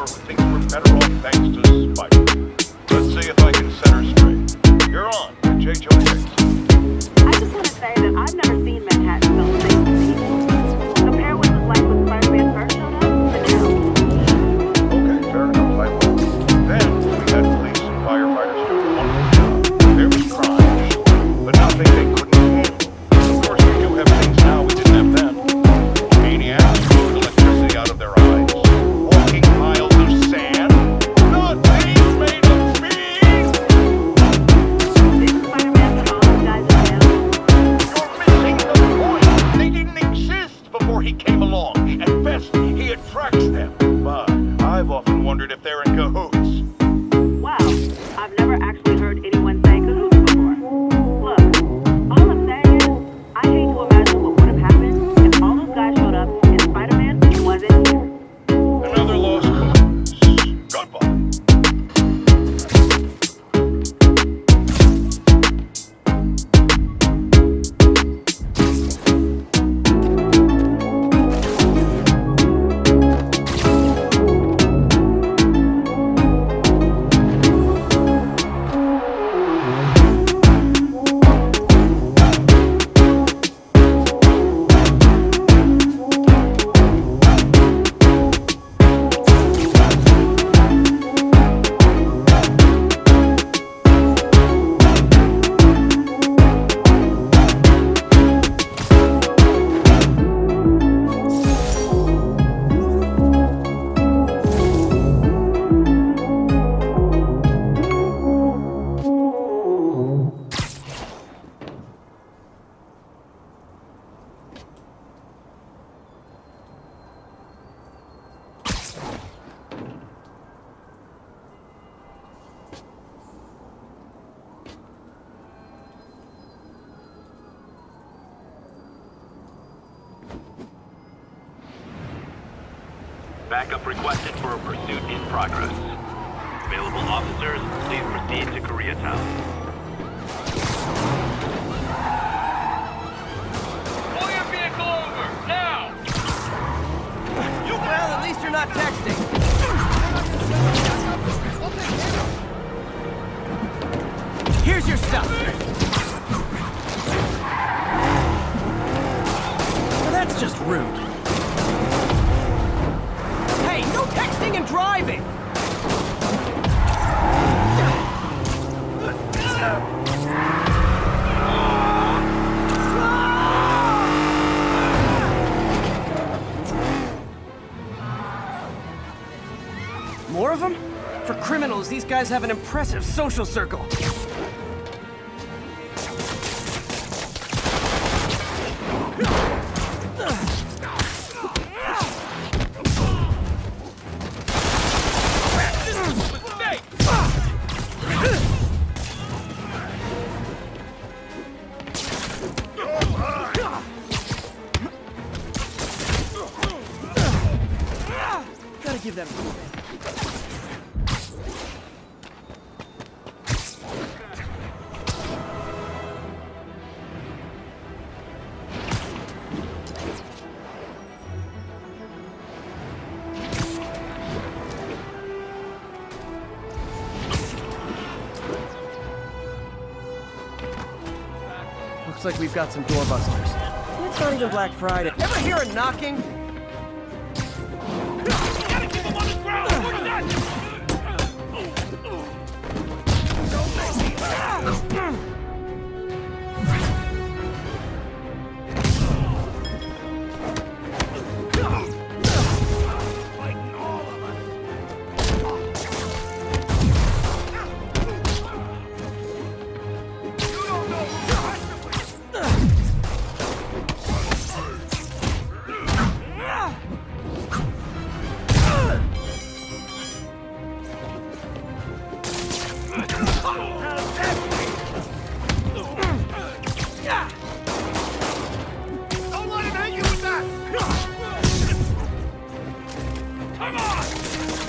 or thinks we're better off thanks to Spider. Let's see if I can set her straight. You're on, J.J. I just want to say that I've never seen Manhattan so safe to people. Compare what it was like when Spider-Man first showed up, but now. Okay, fair enough, I will. Then we had police and firefighters do a wonderful job. There was crime, sure, but nothing they couldn't handle. Of course, we do have things now we didn't have then. Maniacs blowing electricity out of their eyes. Walking piles of sand. Not things made of bees! Didn't Spider-Man put all those guys in jail? You're missing the point. They didn't exist before he came along. At best, he attracts them. But I've often wondered if they're in cahoots. Wow, I've never actually heard anyone say cahoots before. Look, all I'm saying is, I hate to imagine what would have happened if all those guys showed up and Spider-Man wasn't here. Another lost cause. Goodbye. Backup requested for a pursuit in progress. Available officers, please proceed to Koreatown. Pull your vehicle over, now! Well, at least you're not texting. Here's your stuff. Well, that's just rude. Hey, no texting and driving! More of them? For criminals, these guys have an impressive social circle. Gotta give them. Looks like we've got some doorbusters. It's not even Black Friday. Ever hear a knocking? Gotta keep him on the ground! What's that? Fighting all of us! You don't know who to wrestle with! Don't let him hit you with that! Come on!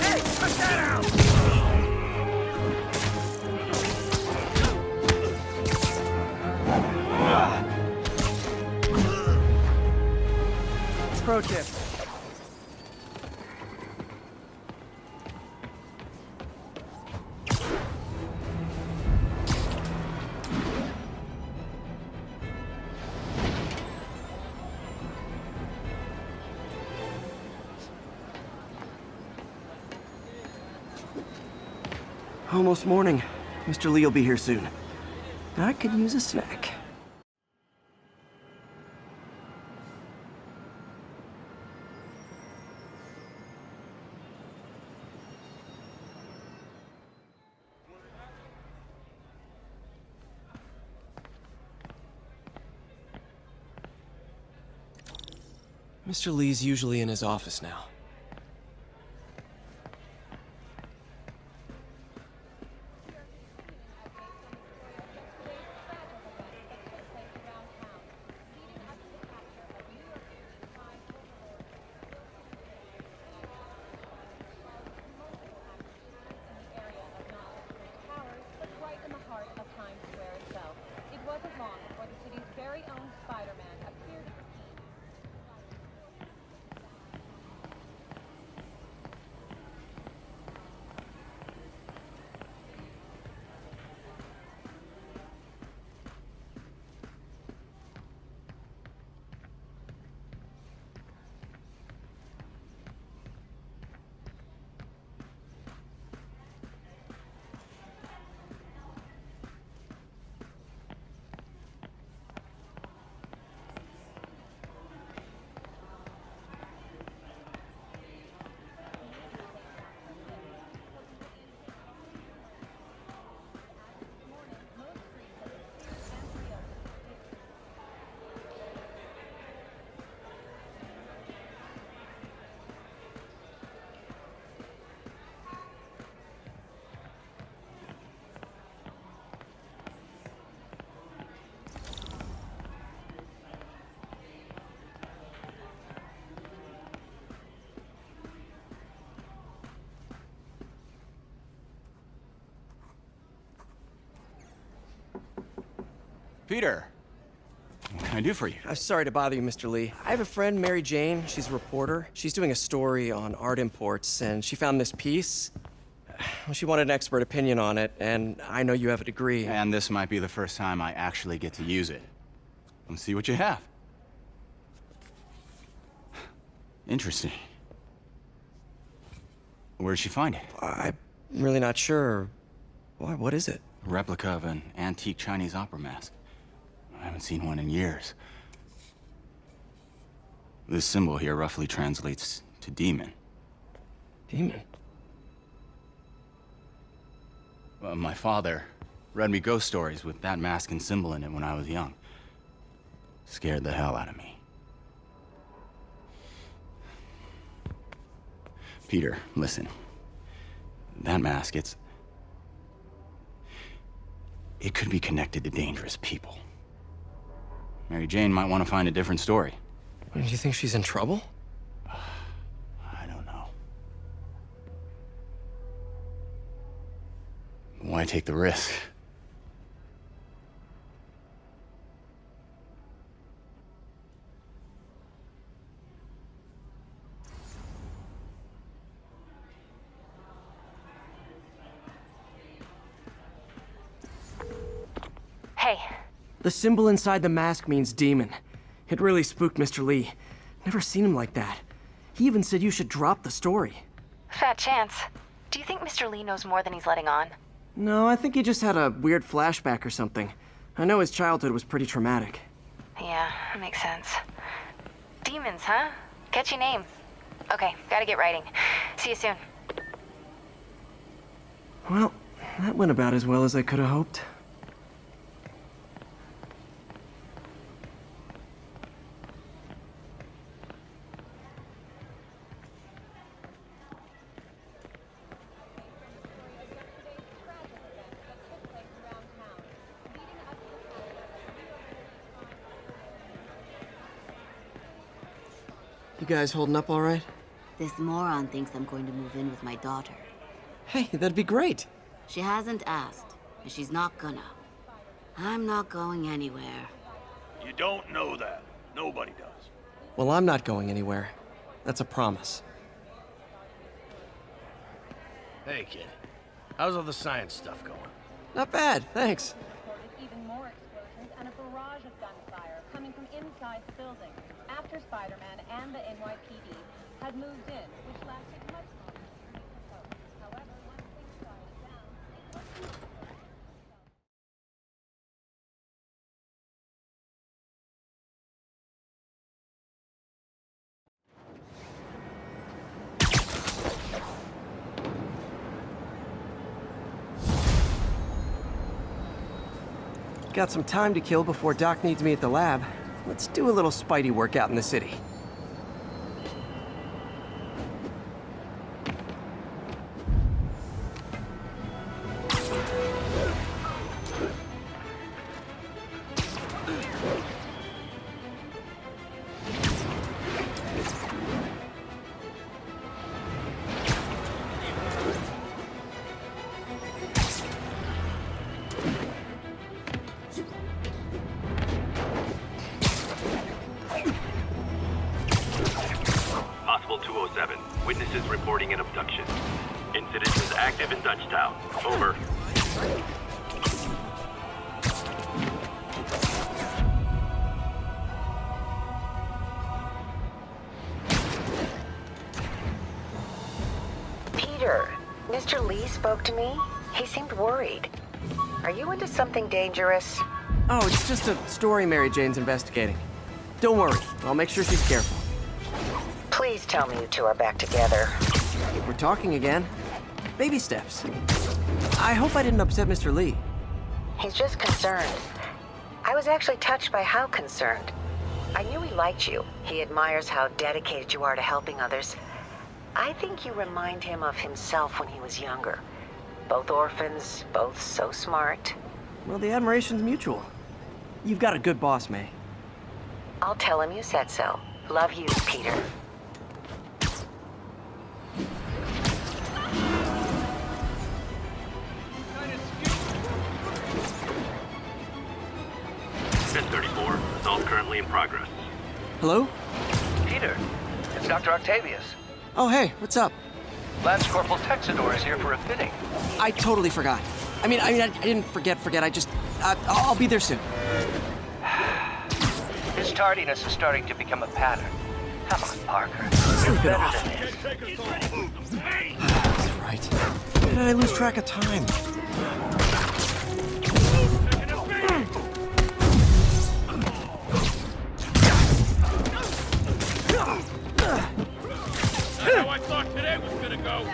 Hey, cut that out! Pro tip. Almost morning. Mr. Lee will be here soon. I could use a snack. Mr. Lee's usually in his office now. Spider-Man appeared at the scene. Peter, what can I do for you? I'm sorry to bother you, Mr. Lee. I have a friend, Mary Jane. She's a reporter. She's doing a story on art imports, and she found this piece. Well, she wanted an expert opinion on it, and I know you have a degree. And this might be the first time I actually get to use it. Let's see what you have. Interesting. Where'd she find it? I'm really not sure. Why, what is it? A replica of an antique Chinese opera mask. I haven't seen one in years. This symbol here roughly translates to demon. Demon? My father read me ghost stories with that mask and symbol in it when I was young. Scared the hell out of me. Peter, listen. That mask, it could be connected to dangerous people. Mary Jane might want to find a different story. Do you think she's in trouble? I don't know. Why take the risk? Hey. The symbol inside the mask means demon. It really spooked Mr. Lee. Never seen him like that. He even said you should drop the story. Fat chance. Do you think Mr. Lee knows more than he's letting on? No, I think he just had a weird flashback or something. I know his childhood was pretty traumatic. Yeah, makes sense. Demons, huh? Catchy name. Okay, gotta get writing. See you soon. Well, that went about as well as I could have hoped. You guys holding up all right? This moron thinks I'm going to move in with my daughter. Hey, that'd be great. She hasn't asked, and she's not gonna. I'm not going anywhere. You don't know that. Nobody does. Well, I'm not going anywhere. That's a promise. Hey, kid. How's all the science stuff going? Not bad, thanks. Reported even more explosions and a barrage of gunfire coming from inside the building after Spider-Man and the NYPD had moved in, which lasted much longer than we proposed. However, once things quieted down, Got some time to kill before Doc needs me at the lab. Let's do a little Spidey workout in the city. Possible 207. Witnesses reporting an abduction. Incident is active in Dutchtown. Over. Peter, Mr. Lee spoke to me. He seemed worried. Are you into something dangerous? Oh, it's just a story Mary Jane's investigating. Don't worry, I'll make sure she's careful. Please tell me you two are back together. We're talking again. Baby steps. I hope I didn't upset Mr. Lee. He's just concerned. I was actually touched by how concerned. I knew he liked you. He admires how dedicated you are to helping others. I think you remind him of himself when he was younger. Both orphans, both so smart. Well, the admiration's mutual. You've got a good boss, May. I'll tell him you said so. Love you, Peter. Assault currently in progress. Hello? Peter, it's Dr. Octavius. Oh, hey, what's up? Lance Corporal Texador is here for a fitting. I totally forgot. I didn't forget. I'll be there soon. His tardiness is starting to become a pattern. Come on, Parker. Sleep it Better off. than this. That's right. Why did I lose track of time? How I thought today was gonna go.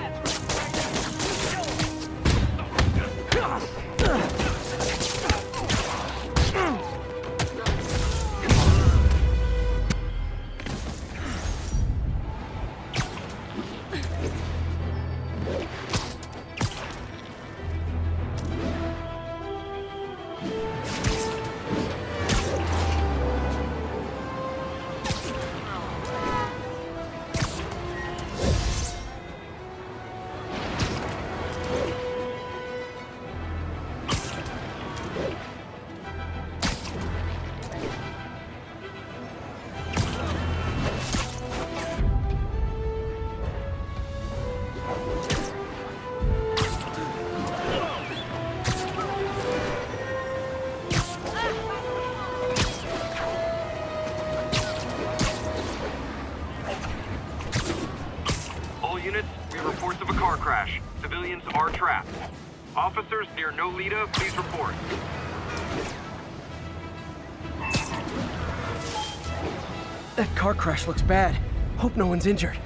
Reports of a car crash. Civilians are trapped. Officers near Nolita, please report. That car crash looks bad. Hope no one's injured.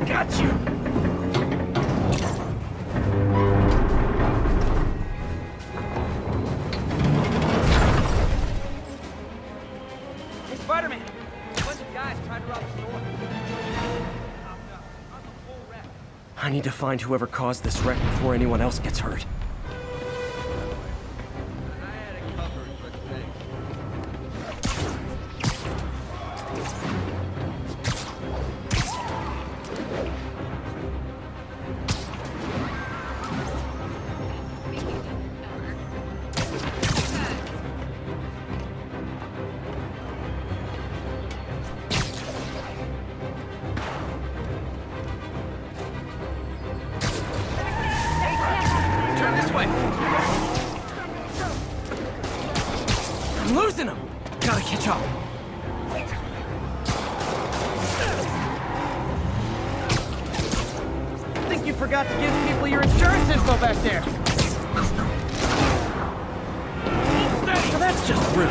Got you! Hey, Spider-Man! A bunch of guys tried to rob the store. I need to find whoever caused this wreck before anyone else gets hurt. I had it covered, but thanks. Turn this way! I'm losing them! Gotta catch up. I think you forgot to give people your insurance info back there. So that's just rude.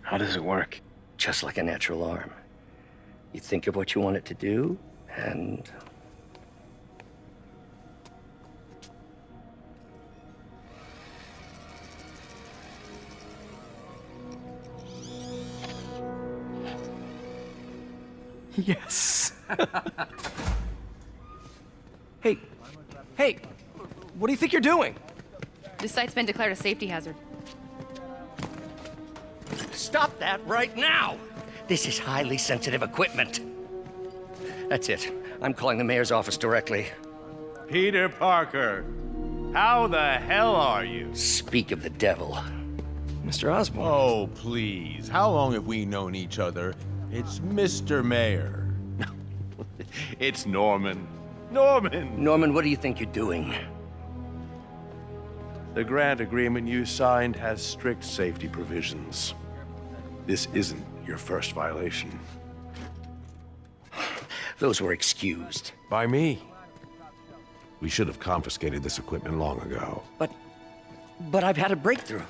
How does it work? Just like a natural arm. You think of what you want it to do, and... Yes. Hey, what do you think you're doing? This site's been declared a safety hazard. Stop that right now! This is highly sensitive equipment. That's it. I'm calling the mayor's office directly. Peter Parker, how the hell are you? Speak of the devil. Mr. Osborn. Oh, please. How long have we known each other? It's Mr. Mayor. It's Norman. Norman, what do you think you're doing? The grant agreement you signed has strict safety provisions. This isn't your first violation. Those were excused. By me. We should have confiscated this equipment long ago. But I've had a breakthrough.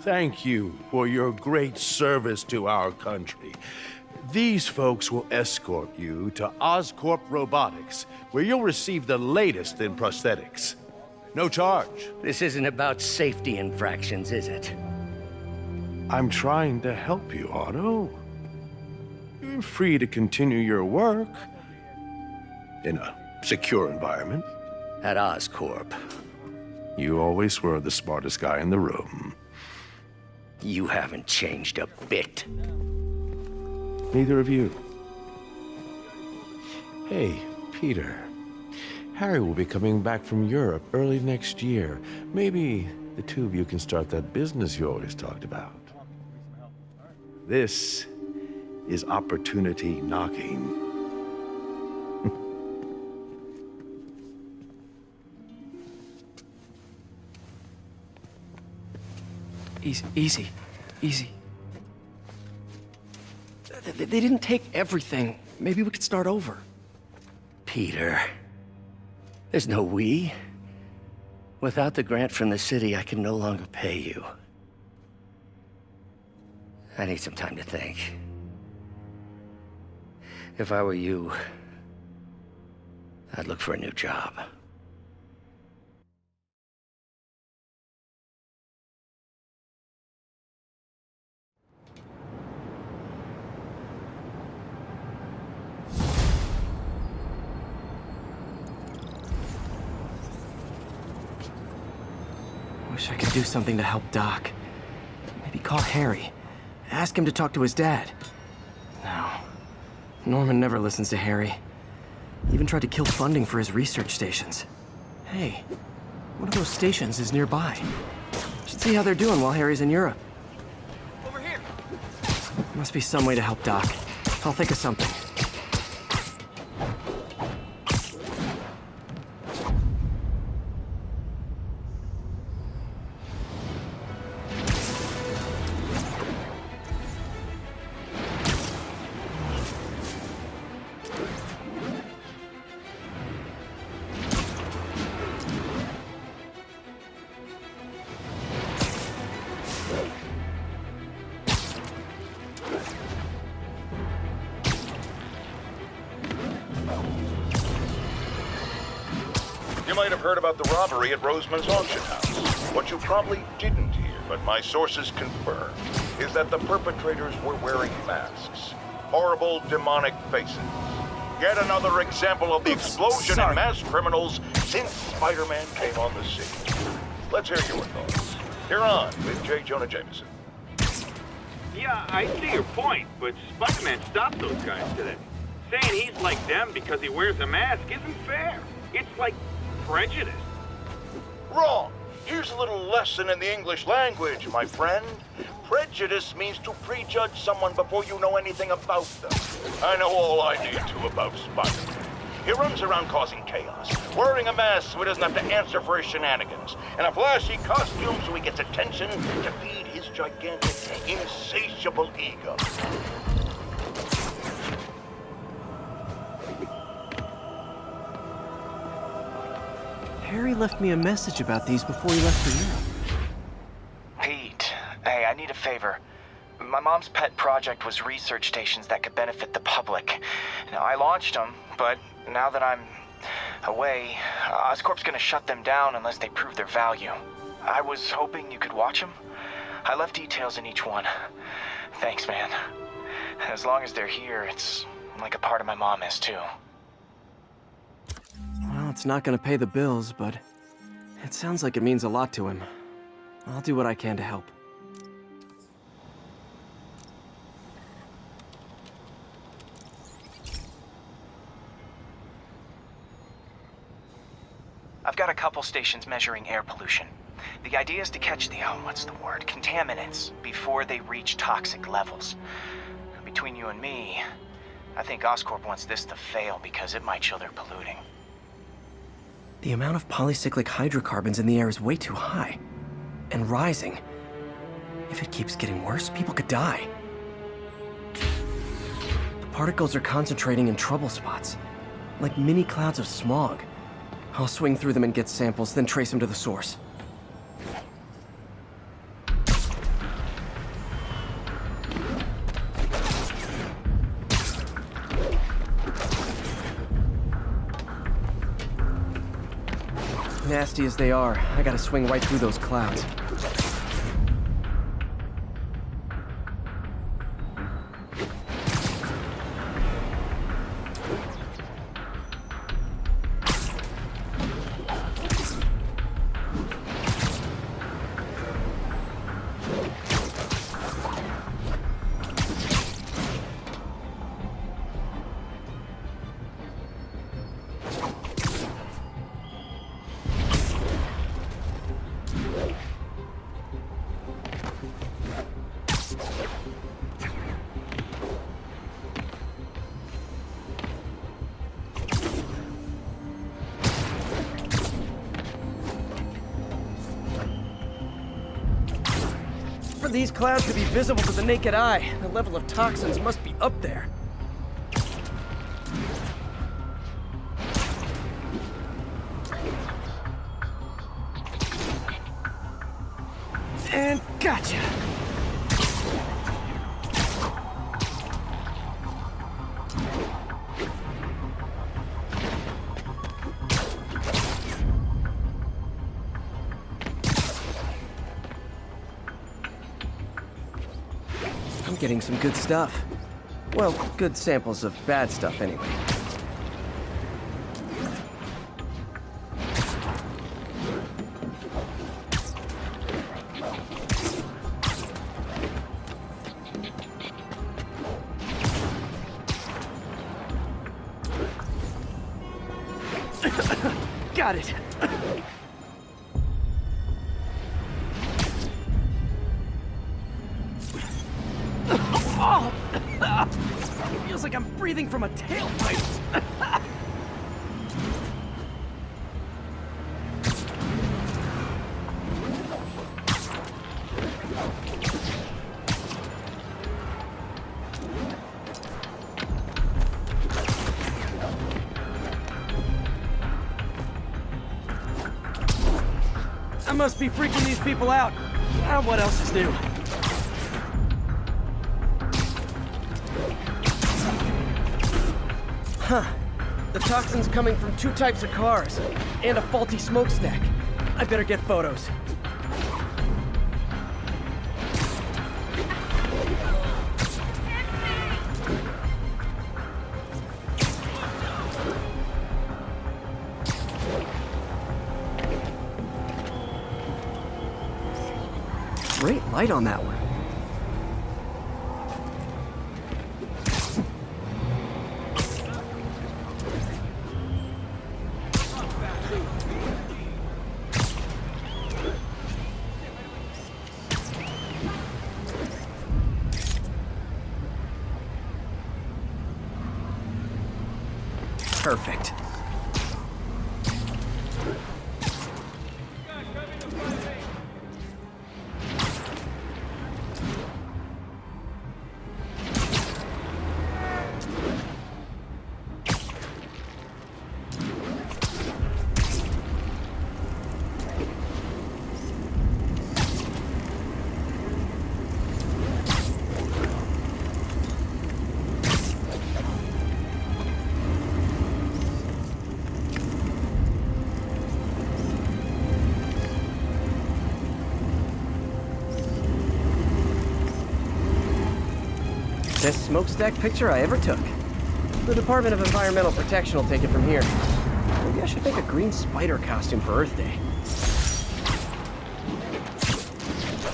Thank you for your great service to our country. These folks will escort you to Oscorp Robotics, where you'll receive the latest in prosthetics. No charge. This isn't about safety infractions, is it? I'm trying to help you, Otto. You're free to continue your work in a secure environment. At Oscorp. You always were the smartest guy in the room. You haven't changed a bit. Neither of you. Hey, Peter. Harry will be coming back from Europe early next year. Maybe the two of you can start that business you always talked about. This is opportunity knocking. Easy. They didn't take everything. Maybe we could start over. Peter, there's no we. Without the grant from the city, I can no longer pay you. I need some time to think. If I were you, I'd look for a new job. Wish I could do something to help Doc. Maybe call Harry. Ask him to talk to his dad. No. Norman never listens to Harry. He even tried to kill funding for his research stations. Hey, One of those stations is nearby. Should see how they're doing while Harry's in Europe. Over here. Must be some way to help Doc. I'll think of something. You might have heard about the robbery at Roseman's auction house. What you probably didn't hear, but my sources confirm, is that the perpetrators were wearing masks. Horrible, demonic faces. Yet another example of the explosion in mass criminals since Spider-Man came on the scene. Let's hear your thoughts. You're on with J. Jonah Jameson. Yeah, I see your point, but Spider-Man stopped those guys today. Saying he's like them because he wears a mask isn't fair. It's like prejudice. Wrong. Here's a little lesson in the English language, my friend. Prejudice means to prejudge someone before you know anything about them. I know all I need to about Spider-Man. He runs around causing chaos, wearing a mask so he doesn't have to answer for his shenanigans, and a flashy costume so he gets attention to feed his gigantic, insatiable ego. Harry left me a message about these before he left for Europe. Pete, hey, I need a favor. My mom's pet project was research stations that could benefit the public. Now, I launched them, but now that I'm away, Oscorp's gonna shut them down unless they prove their value. I was hoping you could watch them. I left details in each one. Thanks, man. As long as they're here, it's like a part of my mom is, too. Well, it's not gonna pay the bills, but it sounds like it means a lot to him. I'll do what I can to help. I've got a couple stations measuring air pollution. The idea is to catch the, contaminants before they reach toxic levels. Between you and me, I think Oscorp wants this to fail because it might show they're polluting. The amount of polycyclic hydrocarbons in the air is way too high. And rising. If it keeps getting worse, people could die. The particles are concentrating in trouble spots, like mini clouds of smog. I'll swing through them and get samples, then trace them to the source. Nasty as they are, I gotta swing right through those clouds. For these clouds to be visible to the naked eye, the level of toxins must be up there. And gotcha! I'm getting some good stuff. Well, good samples of bad stuff anyway. Got it. like I'm breathing from a tailpipe. I must be freaking these people out. What else is new? Huh. The toxin's coming from 2 types of cars, and a faulty smokestack. I better get photos. Great light on that one. Perfect. Best smokestack picture I ever took. The Department of Environmental Protection will take it from here. Maybe I should make a green spider costume for Earth Day.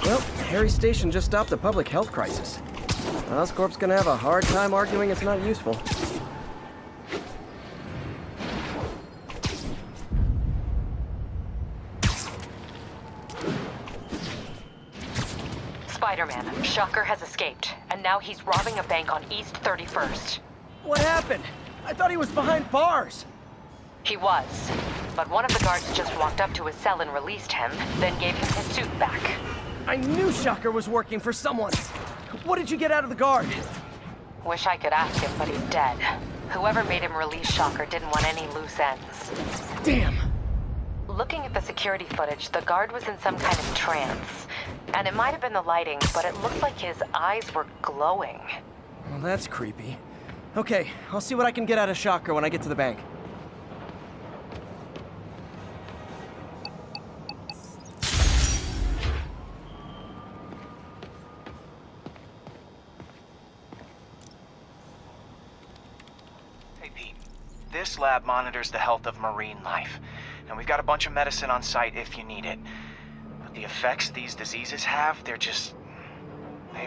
Well, Harry Station just stopped a public health crisis. Oscorp's gonna have a hard time arguing it's not useful. Spider-Man, Shocker has escaped, and now he's robbing a bank on East 31st. What happened? I thought he was behind bars. He was, but one of the guards just walked up to his cell and released him, then gave him his suit back. I knew Shocker was working for someone. What did you get out of the guard? Wish I could ask him, but he's dead. Whoever made him release Shocker didn't want any loose ends. Damn. Looking at the security footage, the guard was in some kind of trance. And it might have been the lighting, but it looked like his eyes were glowing. Well, that's creepy. Okay, I'll see what I can get out of Shocker when I get to the bank. Hey, Pete. This lab monitors the health of marine life. And we've got a bunch of medicine on site if you need it. But the effects these diseases have, they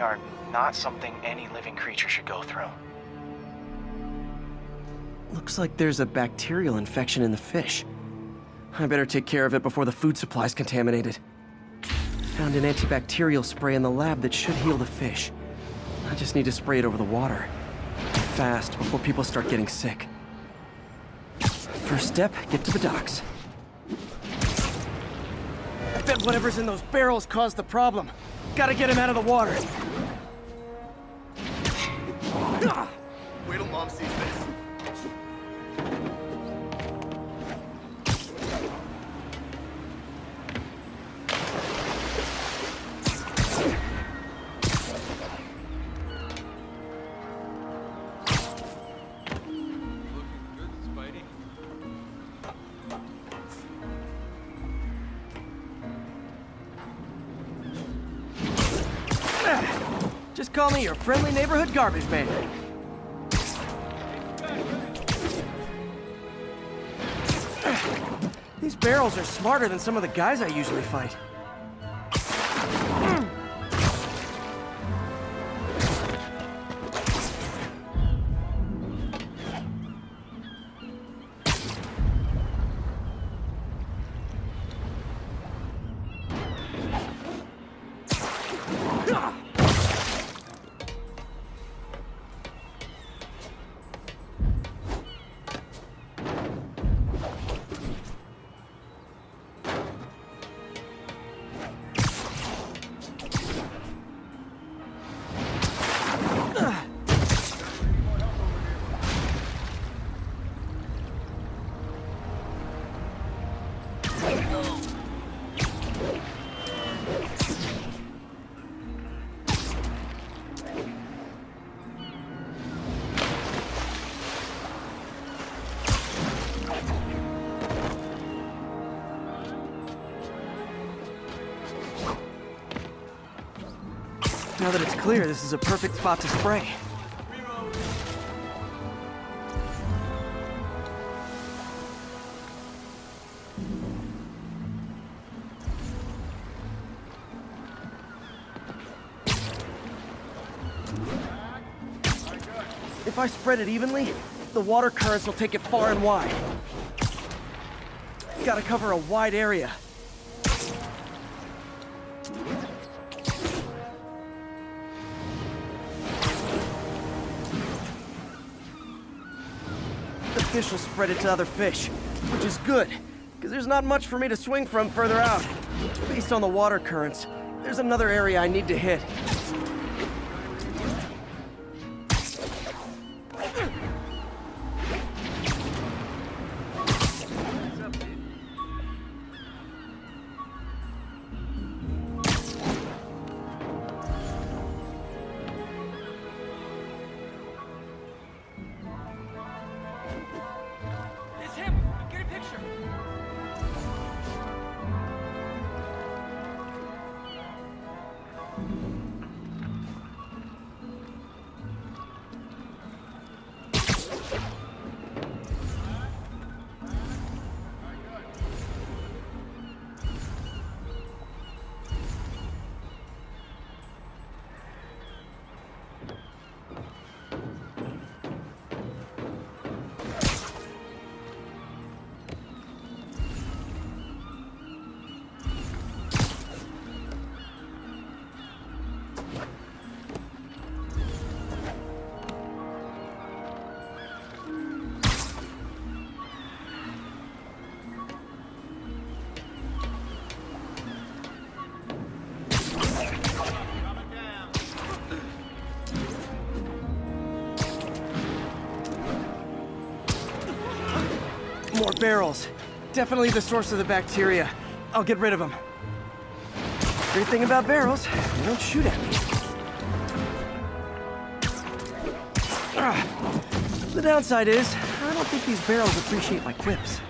are not something any living creature should go through. Looks like there's a bacterial infection in the fish. I better take care of it before the food supply's contaminated. Found an antibacterial spray in the lab that should heal the fish. I just need to spray it over the water. Fast, before people start getting sick. First step, get to the docks. I bet whatever's in those barrels caused the problem. Gotta get him out of the water. Wait till Mom sees this. Just call me your friendly neighborhood garbage man. These barrels are smarter than some of the guys I usually fight. Now that it's clear, this is a perfect spot to spray. If I spread it evenly, the water currents will take it far and wide. Gotta cover a wide area. The fish will spread it to other fish, which is good, because there's not much for me to swing from further out. Based on the water currents, there's another area I need to hit. More barrels. Definitely the source of the bacteria. I'll get rid of them. Great thing about barrels, they don't shoot at me. The downside is, I don't think these barrels appreciate my quips.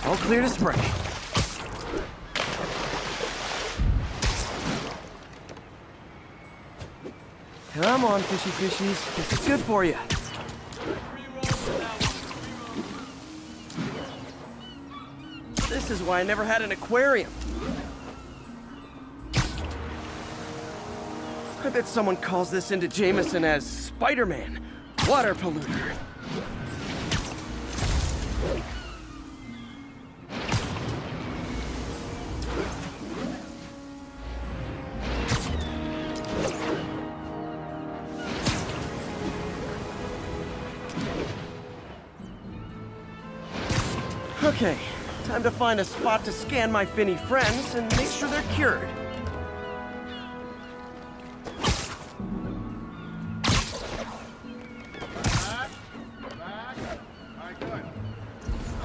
All clear to spray. Come on, fishy fishies. This is good for you. This is why I never had an aquarium. I bet someone calls this into Jameson as Spiderman, water polluter. Okay, time to find a spot to scan my finny friends and make sure they're cured.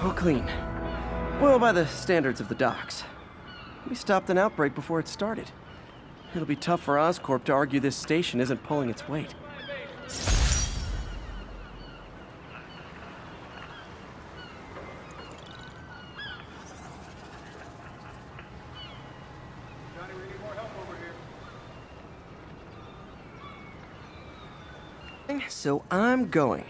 All clean. Well, by the standards of the docks. We stopped an outbreak before it started. It'll be tough for Oscorp to argue this station isn't pulling its weight. So I'm going.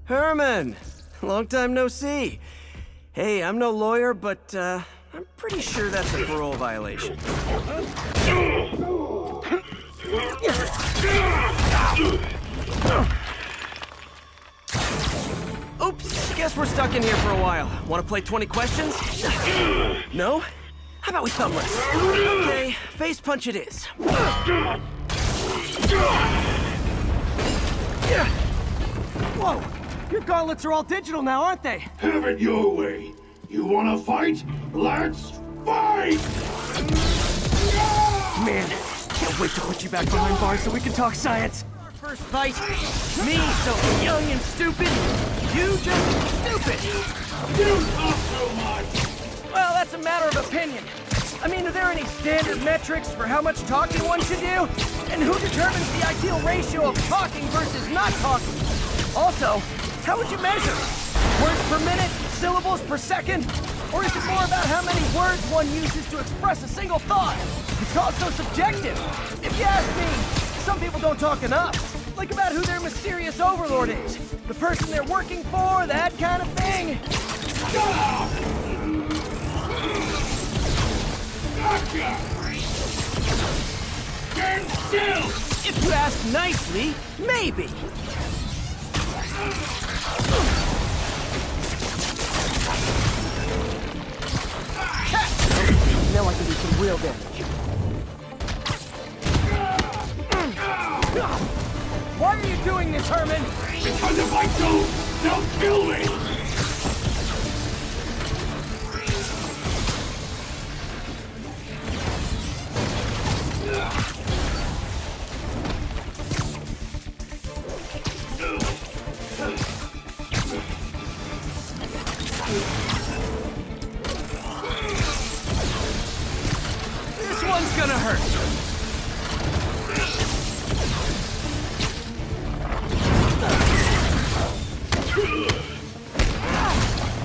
Herman! Long time no see. Hey, I'm no lawyer, but, I'm pretty sure that's a parole violation. Oops, guess we're stuck in here for a while. Want to play 20 questions? No? How about we thumb wrestle? Okay, face punch it is. Whoa! Your gauntlets are all digital now, aren't they? Have it your way. You wanna fight? Let's fight! Man, can't wait to put you back behind bars so we can talk science. Our first fight. Me, so young and stupid. You just stupid. You talk so much! Well, that's a matter of opinion. I mean, are there any standard metrics for how much talking one should do? And who determines the ideal ratio of talking versus not talking? Also, how would you measure? Words per minute? Syllables per second? Or is it more about how many words one uses to express a single thought? It's all so subjective. If you ask me, some people don't talk enough. Like about who their mysterious overlord is. The person they're working for, that kind of thing. Shut up! Gotcha! Stand still! If you ask nicely, maybe. Now I can do some real damage. Why are you doing this, Herman? Because if I don't, they'll kill me! This one's gonna hurt.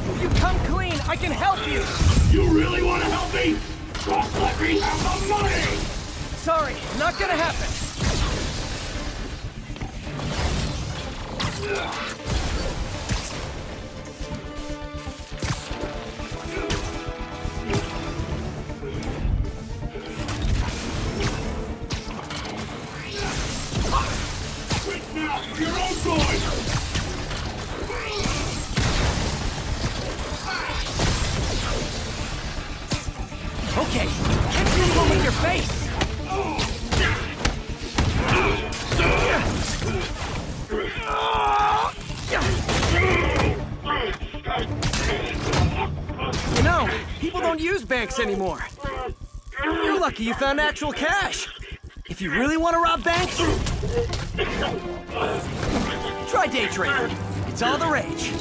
If you come clean, I can help you. You really want to help me? Just let me have the money! Sorry, not gonna happen. Quit now, for your own good! Okay, hit you one with your face. You know, people don't use banks anymore. You're lucky you found actual cash. If you really want to rob banks, try day trading. It's all the rage.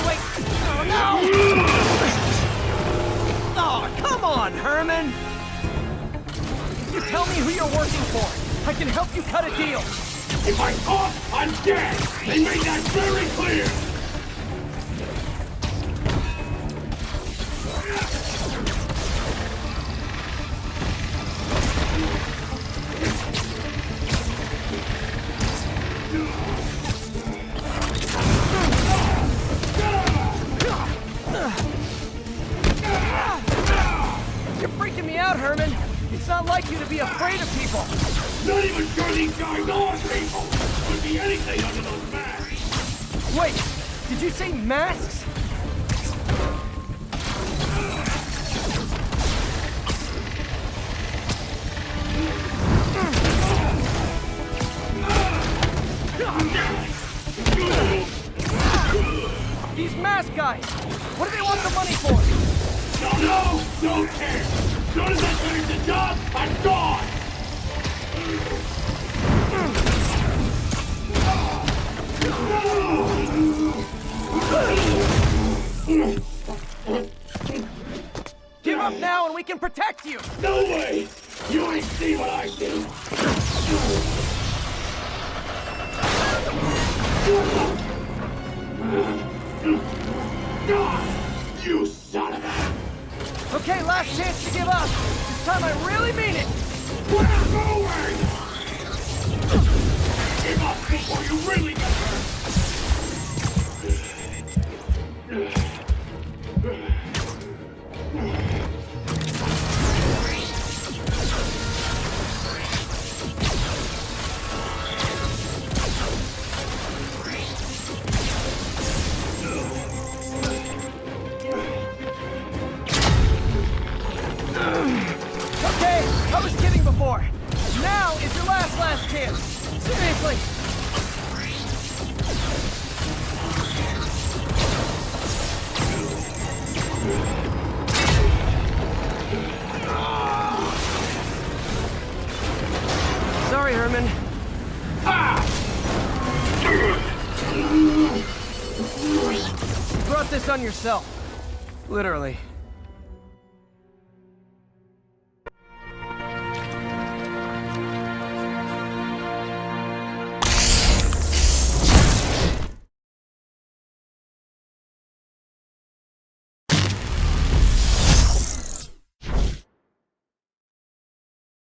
Wait. Oh, no! Oh, come on, Herman! If you tell me who you're working for, I can help you cut a deal. If I talk, I'm dead! They made that very clear! not like you to be afraid of people. Not even sure these guys are people. Could be anything under those masks. Wait, did you say masks? These mask guys! What do they want the money for? Don't know! Don't care! As soon as I finish the job, I'm gone! Give up now and we can protect you! No way! You ain't see what I do! You son of a... Okay, last chance to give up. This time I really mean it. We're going! Give up before you really get Okay, I was kidding before. Now is your last chance. Seriously. Sorry, Herman. You brought this on yourself. Literally.